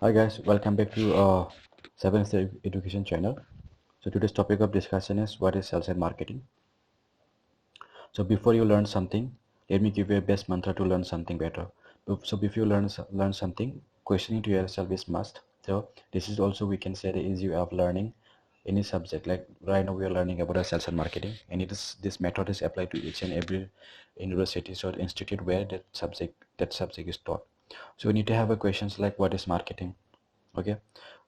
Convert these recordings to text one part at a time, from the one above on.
Hi guys, welcome back to Seventh Education channel. So today's topic of discussion is what is sales and marketing. So before you learn something, let me give you a best mantra to learn something better. So before you learn something, questioning to yourself is must. So this is also we can say the easy way of learning any subject. Like right now we are learning about sales and marketing, and it is this method is applied to each and every university or institute where that subject is taught. So we need to have a questions like what is marketing, okay,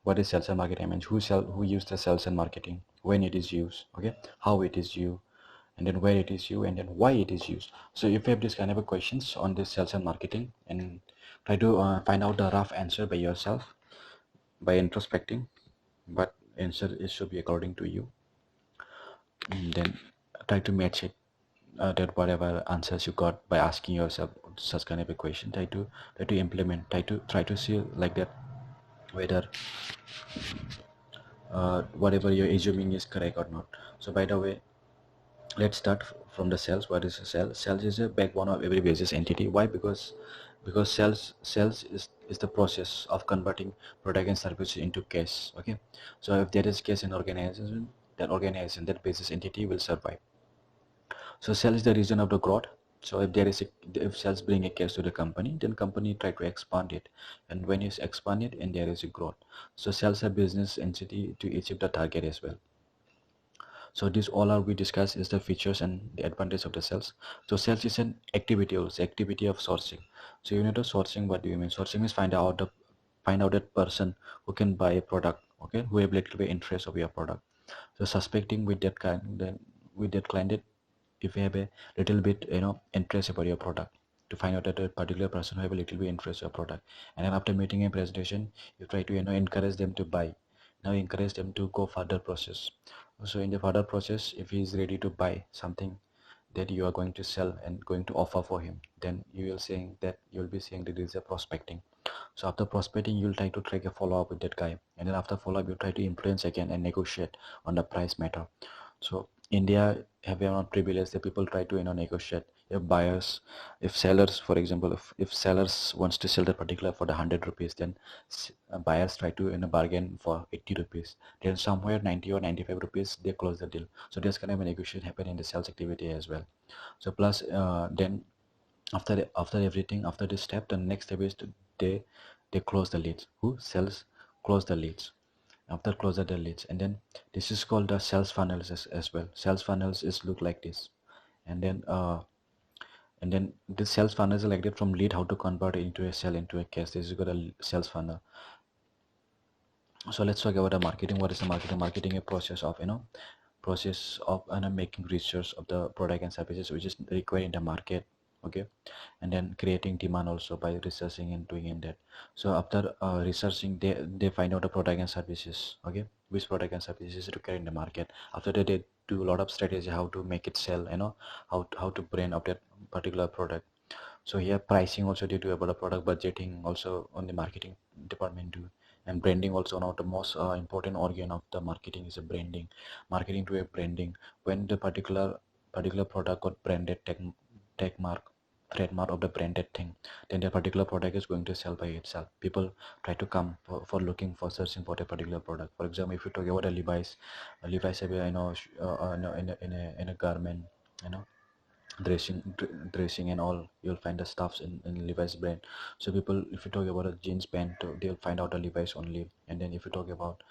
what is sales and marketing, I mean who use the sales and marketing, when it is used, okay, how it is used, and then where it is used, and then why it is used. So if you have this kind of questions on this sales and marketing, and try to find out the rough answer by yourself by introspecting, but answer it should be according to you, and then try to match it, that whatever answers you got by asking yourself such kind of a question, try to implement, try to see like that whether whatever you're assuming is correct or not. So by the way, let's start from the sales. What is a cell? Sales is a backbone of every business entity. Why? Because sales is the process of converting product and service into cash. Okay, so if there is cash in organization, that business entity will survive. So sales is the reason of the growth. So if sales bring a cash to the company, then company try to expand it, and when you expand it, and there is a growth. So sales a business entity to achieve the target as well. So this all are we discuss is the features and the advantage of the sales. So sales is an activity, also activity of sourcing. So you know the sourcing, what do you mean? Sourcing is find out that person who can buy a product, okay, who have little bit interest of your product. So suspecting with that kind, then with that client, that if you have a little bit interest about your product, to find out that a particular person who have a little bit interest in your product, and then after meeting a presentation, you try to encourage them to buy. Now encourage them to go further process. So in the further process, if he is ready to buy something that you are going to sell and going to offer for him, then you'll be saying that this is a prospecting. So after prospecting, you'll try to take a follow-up with that guy, and then after follow-up, you try to influence again and negotiate on the price matter. So India have a privilege that people try to negotiate. If buyers, if sellers, for example, if sellers wants to sell the particular for the 100 rupees, then buyers try to bargain for 80 rupees. Then somewhere 90 or 95 rupees they close the deal. So there's kind of a negotiation happen in the sales activity as well. So plus then after everything, after this step, the next step is they they close the leads. Who sells close the leads, after close the leads, and then this is called the sales funnels as well. Sales funnels is look like this, and then the sales funnels are like that. From lead, how to convert it into a sale, into a case. This is got a sales funnel. So let's talk about the marketing. What is the marketing? Marketing a process of process of making research of the product and services which is required in the market, okay, and then creating demand also by researching and doing in that. So after researching, they find out the product and services, okay, which product and services is required in the market. After that, they do a lot of strategy how to make it sell, how to brand of that particular product. So here pricing also they do about the product, budgeting also on the marketing department do, and branding also. One of the most important organ of the marketing is a branding. Marketing to a branding, when the particular product got branded tag mark, trademark of the branded thing, then the particular product is going to sell by itself. People try to come for looking for searching for a particular product. For example, if you talk about a Levi's have a, in a garment, you know dressing and all, you'll find the stuffs in Levi's brand. So people, if you talk about a jeans pant, they'll find out a Levi's only. And then if you talk about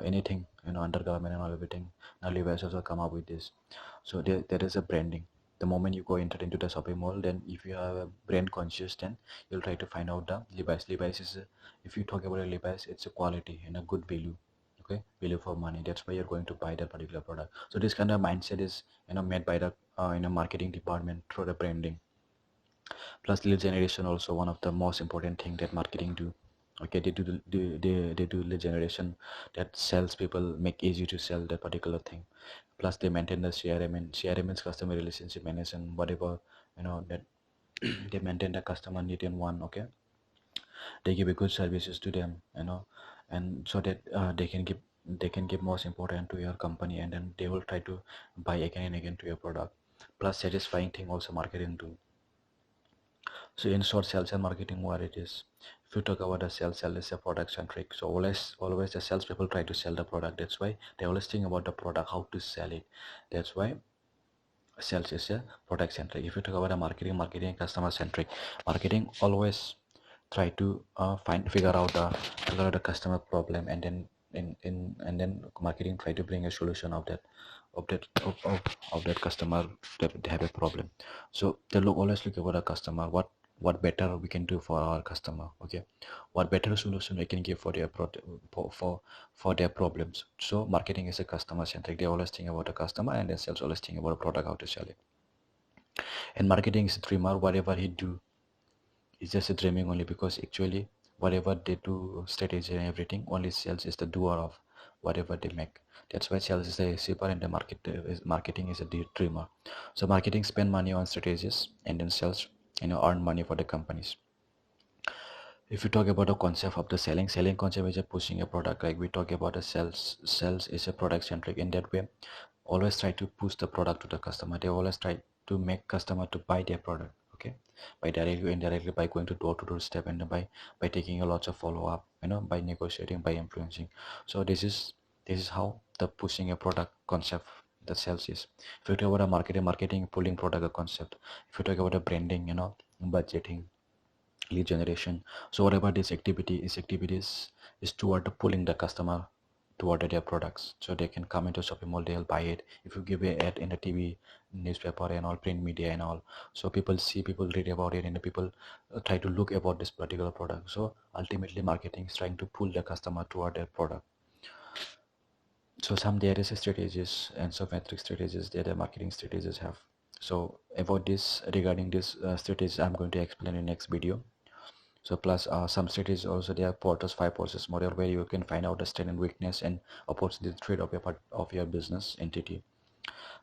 anything, undergarment and all everything, now Levi's also come up with this. So there is a branding. The moment you go into the shopping mall, then if you have a brand conscious, then you'll try to find out the Levi's is if you talk about a Levi's, it's a quality and a good value, okay, value for money. That's why you're going to buy that particular product. So this kind of mindset is made by the marketing department through the branding. Plus lead generation also one of the most important thing that marketing do. Okay, they do lead generation, that sales people make easy to sell that particular thing. Plus they maintain the CRM, and CRM is customer relationship management, whatever that they maintain the customer need in one, okay. They give a good services to them, and so that they can give most important to your company, and then they will try to buy again and again to your product. Plus satisfying thing also marketing do. So in short, sales and marketing what it is. if you talk about the sales is a product centric. So always the sales people try to sell the product. That's why they always think about the product, how to sell it. That's why sales is a product centric. If you talk about the marketing customer centric. Marketing always try to figure out the customer problem, and then and then marketing try to bring a solution of that of that of that customer that they have a problem. So they always look about the customer, what better we can do for our customer. Okay, what better solution we can give for their for their problems. So marketing is a customer centric. They always think about the customer, and then sales always think about a product, how to sell it. And marketing is a dreamer. Whatever he do, it's just a dreaming only, because actually whatever they do, strategy and everything, only sales is the doer of whatever they make. That's why sales is a shipper and the marketing is a dreamer. So marketing spend money on strategies, and then sales earn money for the companies. If you talk about the concept of the selling concept is a pushing a product. Like we talk about the sales is a product centric. In that way, always try to push the product to the customer. They always try to make customer to buy their product. Okay, by directly or indirectly, by going to door step, and by taking a lot of follow up, by negotiating, by influencing. So this is how the pushing a product concept the sales is. If you talk about a marketing pulling product a concept. If you talk about a branding, budgeting, lead generation. So whatever this activities is toward the pulling the customer toward their products, so they can come into shopping mall, they'll buy it. If you give a ad in the TV, newspaper and all, print media and all, so people read about it, and the people try to look about this particular product. So ultimately marketing is trying to pull the customer toward their product. So some there is strategies and some metric strategies that the marketing strategies have. So about this, regarding this strategies, I'm going to explain in next video. So plus some strategies also, there are Porter's 5 forces model, where you can find out the strength and weakness and opportunity trade of your of your business entity.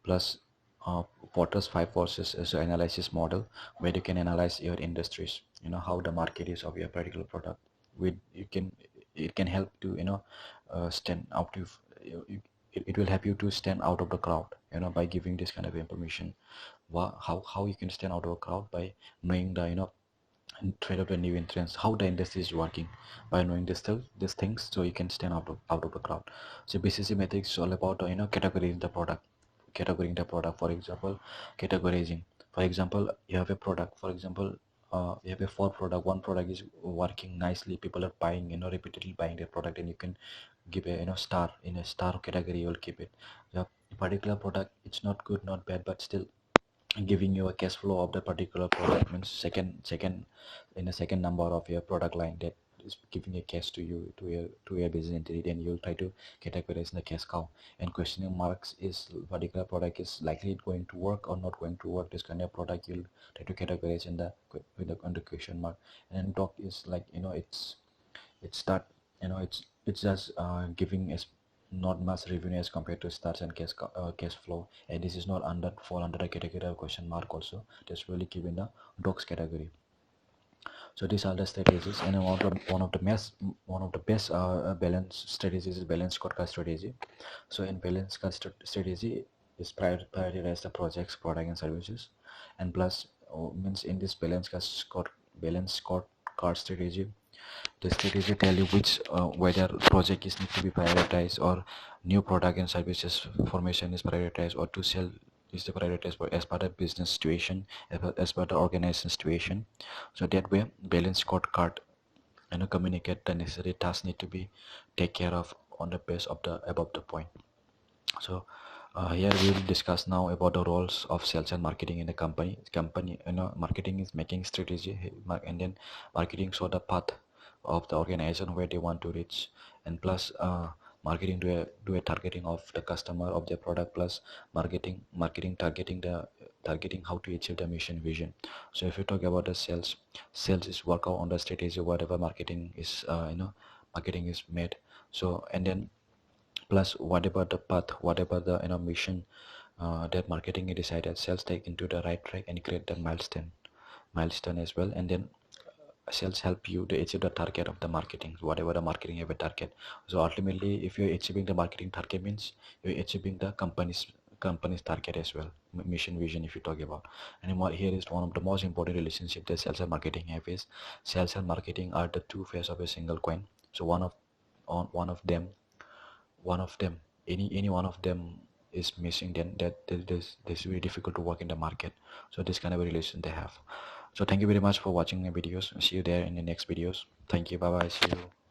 Plus Porter's 5 forces is an analysis model, where you can analyze your industries, how the market is of your particular product. With you can It can help to stand out to it will help you to stand out of the crowd, by giving this kind of information. How you can stand out of a crowd by knowing the and trade up the new entrants, how the industry is working. By knowing these things, so you can stand out of the crowd. So BCC metrics is all about categorizing the product. For example, categorizing. For example, you have a product. For example, you have a four product. One product is working nicely, people are buying, repeatedly buying the product, and you can give a star. In a star category, you will keep it. The particular product, it's not good, not bad, but still giving you a cash flow of the particular product, means second in a second number of your product line, that is giving a cash to you, to your business entity. Then you'll try to categorize the cash cow. And questioning marks is particular product is likely going to work or not going to work. This kind of product you'll try to categorize in the with the under question mark. And then dog is like, it's start, it's just giving us not much revenue as compared to stars and cash flow. And this is not fall under the category of question mark also. That's really given the dogs category. So these are the strategies. And one of the best balance strategies is balance scorecard strategy. So in balance strategy is prioritize the projects, product and services. And plus means in this balance scorecard strategy, the strategy tell you which whether project is need to be prioritized, or new product and services formation is prioritized, or to sell is the prioritized as per the business situation, as per the organization situation. So that way balance scorecard communicate the necessary tasks need to be take care of on the base of the above the point. So here we will discuss now about the roles of sales and marketing in the company. Marketing is making strategy, and then marketing show the path of the organization where they want to reach. And plus marketing do a targeting of the customer of their product. Plus marketing targeting how to achieve the mission vision. So if you talk about the sales is work out on the strategy whatever marketing is marketing is made. So and then plus whatever the path, whatever the mission that marketing is decided, sales take into the right track and create the milestone as well. And then sales help you to achieve the target of the marketing, whatever the marketing have a target. So ultimately if you're achieving the marketing target, means you're achieving the company's company's target as well, mission, vision, if you talk about. And here is one of the most important relationship that sales and marketing have is sales and marketing are the two faces of a single coin. So one of them, any one of them is missing, then this very difficult to work in the market. So this kind of a relation they have. So thank you very much for watching my videos. See you there in the next videos. Thank you. Bye bye. See you.